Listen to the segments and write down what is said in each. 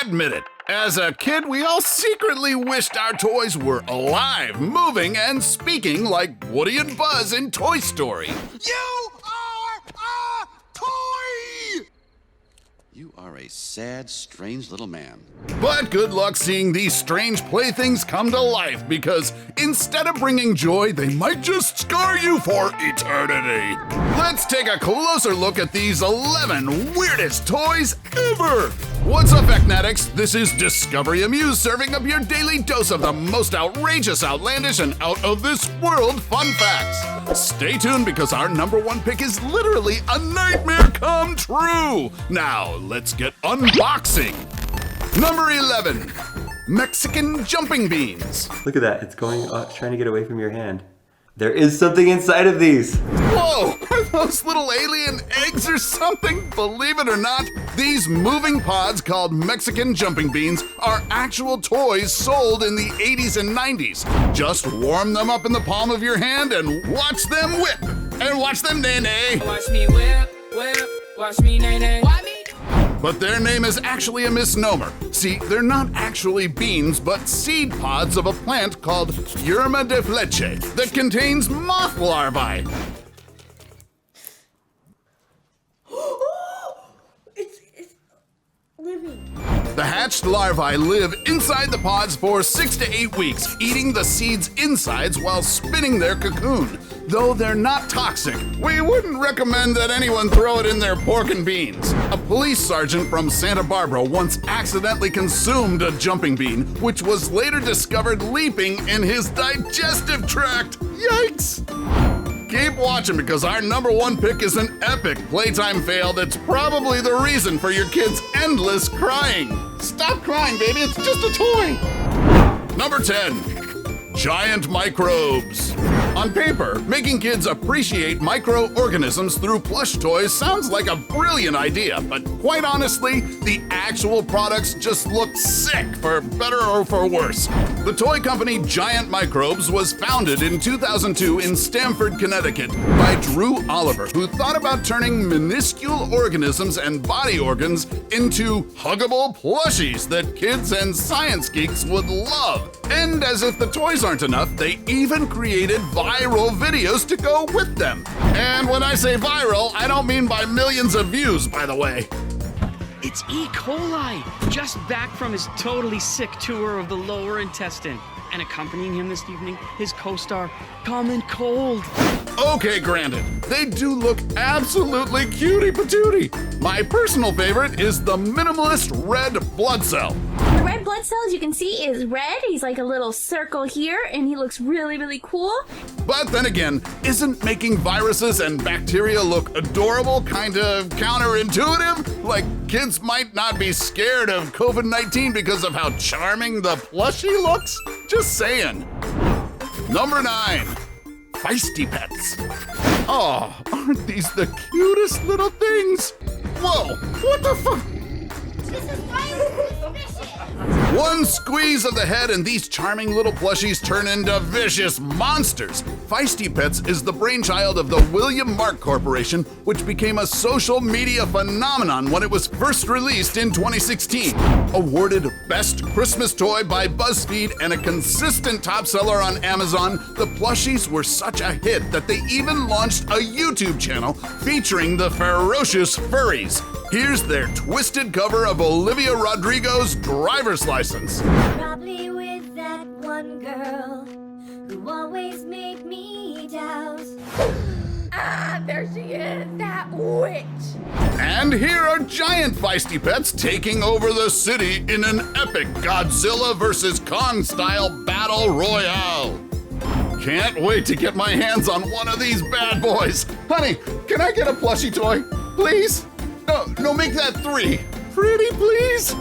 Admit it, as a kid we all secretly wished our toys were alive, moving, and speaking like Woody and Buzz in Toy Story. You are a toy! You are a sad, strange little man. But good luck seeing these strange playthings come to life, because instead of bringing joy, they might just scar you for eternity. Let's take a closer look at these 11 weirdest toys ever. What's up, Eknatics? This is Discovery Amuse, serving up your daily dose of the most outrageous, outlandish, and out-of-this-world fun facts. Stay tuned, because our #1 pick is literally a nightmare come true. Now, let's get unboxing. Number 11, Mexican jumping beans. Look at that, it's going trying to get away from your hand. There is something inside of these. Whoa, are those little alien eggs or something? Believe it or not, these moving pods called Mexican jumping beans are actual toys sold in the 80s and 90s. Just warm them up in the palm of your hand and watch them whip. And watch them nay-nay. Watch me whip, whip, watch me nay-nay. Why me? But their name is actually a misnomer. See, they're not actually beans, but seed pods of a plant called Yerma de Fleche that contains moth larvae. It's living. The hatched larvae live inside the pods for 6 to 8 weeks, eating the seed's insides while spinning their cocoon. Though they're not toxic, we wouldn't recommend that anyone throw it in their pork and beans. A police sergeant from Santa Barbara once accidentally consumed a jumping bean, which was later discovered leaping in his digestive tract. Yikes! Keep watching, because our #1 pick is an epic playtime fail that's probably the reason for your kids' endless crying. Stop crying, baby, it's just a toy. Number 10, giant microbes. On paper, making kids appreciate microorganisms through plush toys sounds like a brilliant idea, but quite honestly, the actual products just look sick, for better or for worse. The toy company Giant Microbes was founded in 2002 in Stamford, Connecticut by Drew Oliver, who thought about turning minuscule organisms and body organs into huggable plushies that kids and science geeks would love. And as if the toys aren't enough, they even created viral videos to go with them. And when I say viral, I don't mean by millions of views, by the way. It's E. coli, just back from his totally sick tour of the lower intestine. And accompanying him this evening, his co-star, Common Cold. Okay, granted, they do look absolutely cutie patootie. My personal favorite is the minimalist red blood cell. The red blood cell, as you can see, is red. He's like a little circle here, and he looks really, really cool. But then again, isn't making viruses and bacteria look adorable kind of counterintuitive? Like, kids might not be scared of COVID-19 because of how charming the plushie looks? Just saying. Number 9, feisty pets. Oh, aren't these the cutest little things? Whoa, what the fuck? This is suspicious. One squeeze of the head and these charming little plushies turn into vicious monsters. Feisty Pets is the brainchild of the William Mark Corporation, which became a social media phenomenon when it was first released in 2016. Awarded Best Christmas Toy by BuzzFeed and a consistent top seller on Amazon, the plushies were such a hit that they even launched a YouTube channel featuring the ferocious furries. Here's their twisted cover of Olivia Rodrigo's driver's license. Probably with that one girl who always made me doubt. Ah, there she is, that witch. And here are giant feisty pets taking over the city in an epic Godzilla vs. Kong-style battle royale. Can't wait to get my hands on one of these bad boys. Honey, can I get a plushie toy, please? No, make that 3. Pretty, please?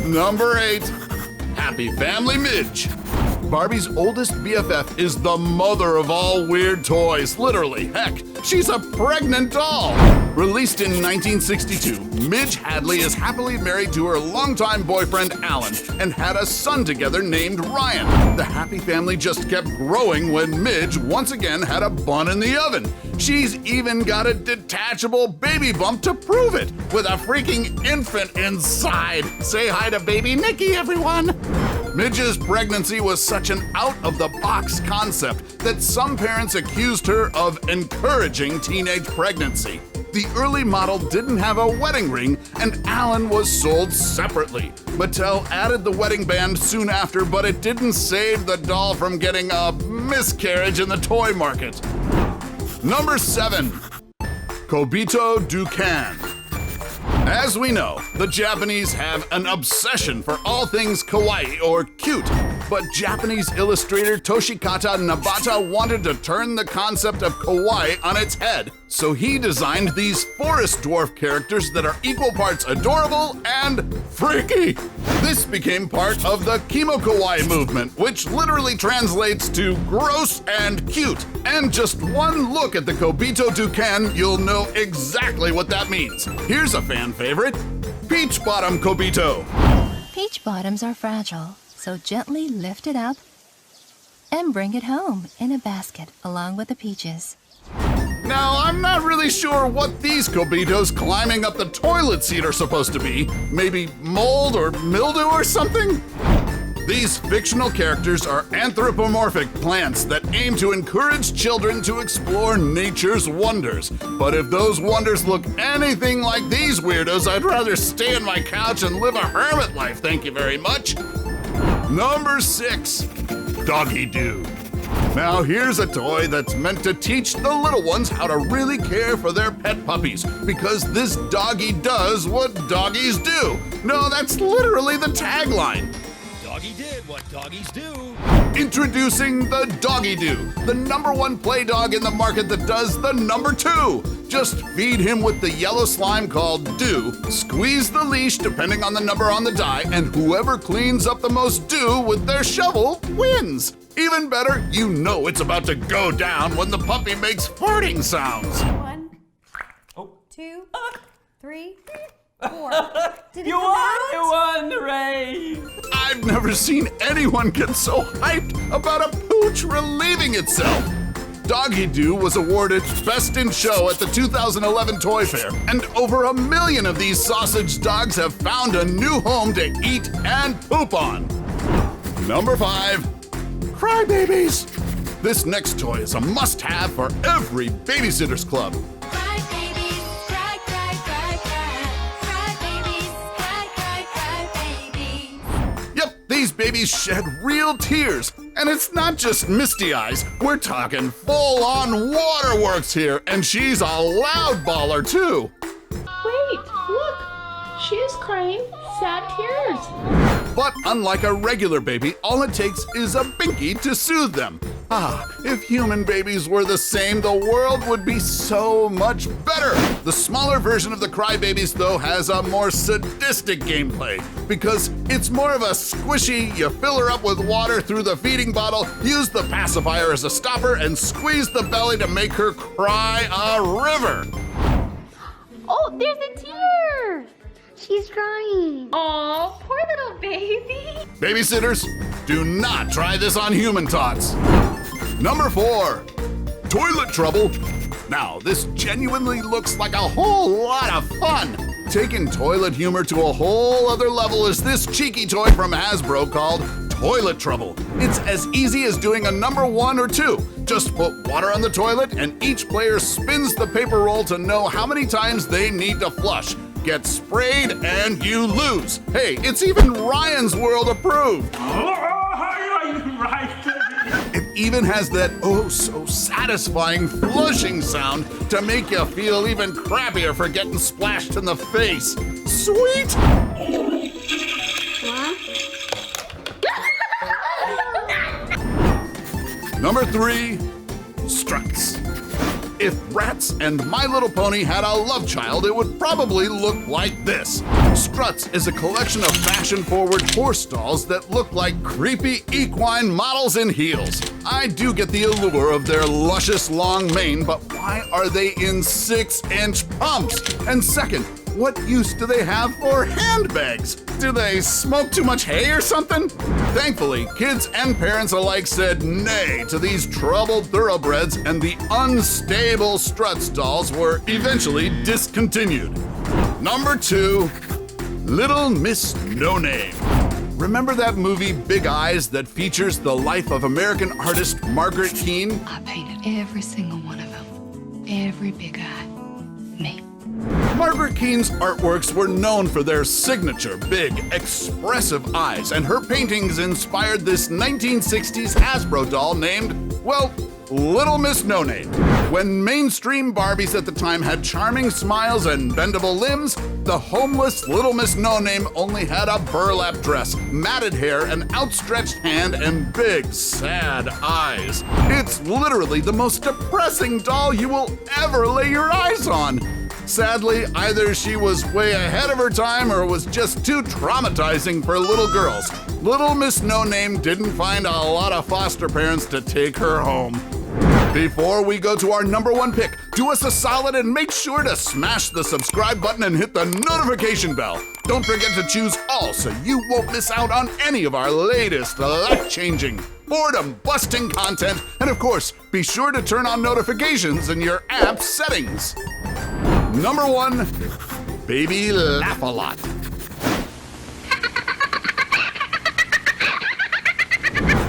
Number 8, Happy Family Midge. Barbie's oldest BFF is the mother of all weird toys, literally. Heck, she's a pregnant doll. Released in 1962, Midge Hadley is happily married to her longtime boyfriend Alan and had a son together named Ryan. The happy family just kept growing when Midge once again had a bun in the oven. She's even got a detachable baby bump to prove it, with a freaking infant inside. Say hi to baby Nikki, everyone. Midge's pregnancy was such an out-of-the-box concept that some parents accused her of encouraging teenage pregnancy. The early model didn't have a wedding ring, and Alan was sold separately. Mattel added the wedding band soon after, but it didn't save the doll from getting a miscarriage in the toy market. Number 7. Kobito Ducan. As we know, the Japanese have an obsession for all things kawaii or cute, but Japanese illustrator Toshikata Nabata wanted to turn the concept of kawaii on its head, so he designed these forest dwarf characters that are equal parts adorable and freaky. This became part of the Kimokawaii movement, which literally translates to gross and cute. And just one look at the Kobito Ducan, you'll know exactly what that means. Here's a fan favorite, Peach Bottom Kobito. Peach bottoms are fragile, so gently lift it up and bring it home in a basket along with the peaches. Now, I'm not really sure what these Kobitos climbing up the toilet seat are supposed to be. Maybe mold or mildew or something? These fictional characters are anthropomorphic plants that aim to encourage children to explore nature's wonders. But if those wonders look anything like these weirdos, I'd rather stay on my couch and live a hermit life, thank you very much. Number 6. Doggy Doo. Now here's a toy that's meant to teach the little ones how to really care for their pet puppies, because this doggy does what doggies do. No, that's literally the tagline. Doggy did what doggies do. Introducing the Doggy Doo, the #1 play dog in the market that does the #2. Just feed him with the yellow slime called Doo, squeeze the leash depending on the number on the die, and whoever cleans up the most Doo with their shovel wins. Even better, you know it's about to go down when the puppy makes farting sounds. 1, 2, 3, 4. Did it You come won! out? You won! Hooray! I've never seen anyone get so hyped about a pooch relieving itself. Doggy Doo was awarded Best in Show at the 2011 Toy Fair, and over 1 million of these sausage dogs have found a new home to eat and poop on. Number 5. Crybabies. This next toy is a must-have for every babysitter's club. Cry babies, cry, cry, cry, cry. Cry babies, cry, cry, cry babies. Yep, these babies shed real tears. And it's not just misty eyes, we're talking full-on waterworks here, and she's a loud baller too. Wait, look. She is crying sad tears. But unlike a regular baby, all it takes is a binky to soothe them. Ah, if human babies were the same, the world would be so much better. The smaller version of the Crybabies, though, has a more sadistic gameplay because it's more of a squishy, you fill her up with water through the feeding bottle, use the pacifier as a stopper, and squeeze the belly to make her cry a river. Oh, there's a tear. She's crying. Oh, poor little baby. Babysitters, do not try this on human tots. Number 4, toilet trouble. Now, this genuinely looks like a whole lot of fun. Taking toilet humor to a whole other level is this cheeky toy from Hasbro called Toilet Trouble. It's as easy as doing a number 1 or 2. Just put water on the toilet and each player spins the paper roll to know how many times they need to flush. Get sprayed and you lose. Hey, it's even Ryan's World approved. It even has that oh so satisfying flushing sound to make you feel even crappier for getting splashed in the face. Sweet! Number 3, Struts. If Rats and My Little Pony had a love child, it would probably look like this. Struts is a collection of fashion-forward horse dolls that look like creepy equine models in heels. I do get the allure of their luscious long mane, but why are they in 6-inch pumps? And second, what use do they have for handbags? Do they smoke too much hay or something? Thankfully, kids and parents alike said nay to these troubled thoroughbreds, and the unstable Struts dolls were eventually discontinued. Number 2, Little Miss No Name. Remember that movie Big Eyes that features the life of American artist Margaret Keane? I painted every single one of them. Every big eye. Me. Margaret Keane's artworks were known for their signature big, expressive eyes, and her paintings inspired this 1960s Hasbro doll named, well, Little Miss No Name. When mainstream Barbies at the time had charming smiles and bendable limbs, the homeless Little Miss No Name only had a burlap dress, matted hair, an outstretched hand, and big, sad eyes. It's literally the most depressing doll you will ever lay your eyes on. Sadly, either she was way ahead of her time or was just too traumatizing for little girls. Little Miss No Name didn't find a lot of foster parents to take her home. Before we go to our number 1 pick, do us a solid and make sure to smash the subscribe button and hit the notification bell. Don't forget to choose all so you won't miss out on any of our latest life-changing, boredom-busting content. And of course, be sure to turn on notifications in your app settings. Number 1, Baby Laugh-A-Lot.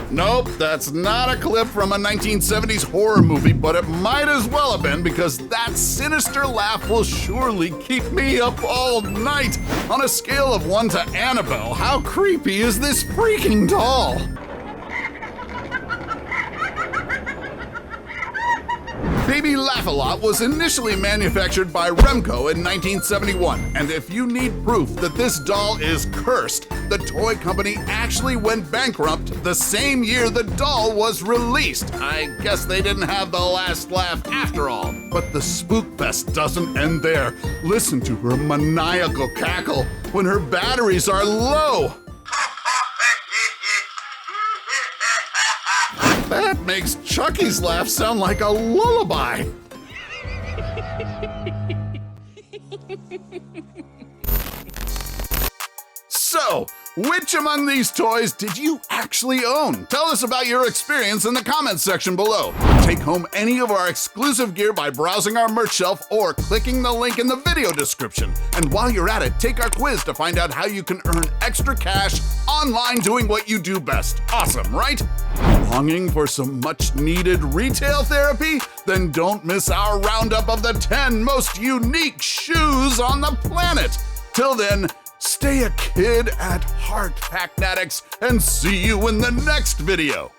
Nope, that's not a clip from a 1970s horror movie, but it might as well have been because that sinister laugh will surely keep me up all night. On a scale of 1 to Annabelle, how creepy is this freaking doll? Baby Laugh-A-Lot was initially manufactured by Remco in 1971, and if you need proof that this doll is cursed, the toy company actually went bankrupt the same year the doll was released. I guess they didn't have the last laugh after all. But the spook fest doesn't end there. Listen to her maniacal cackle when her batteries are low. That makes Chucky's laugh sound like a lullaby. So, which among these toys did you actually own? Tell us about your experience in the comments section below. Take home any of our exclusive gear by browsing our merch shelf or clicking the link in the video description. And while you're at it, take our quiz to find out how you can earn extra cash online doing what you do best. Awesome, right? Longing for some much-needed retail therapy? Then don't miss our roundup of the 10 most unique shoes on the planet. Till then, stay a kid at heart, Packnatics, and see you in the next video.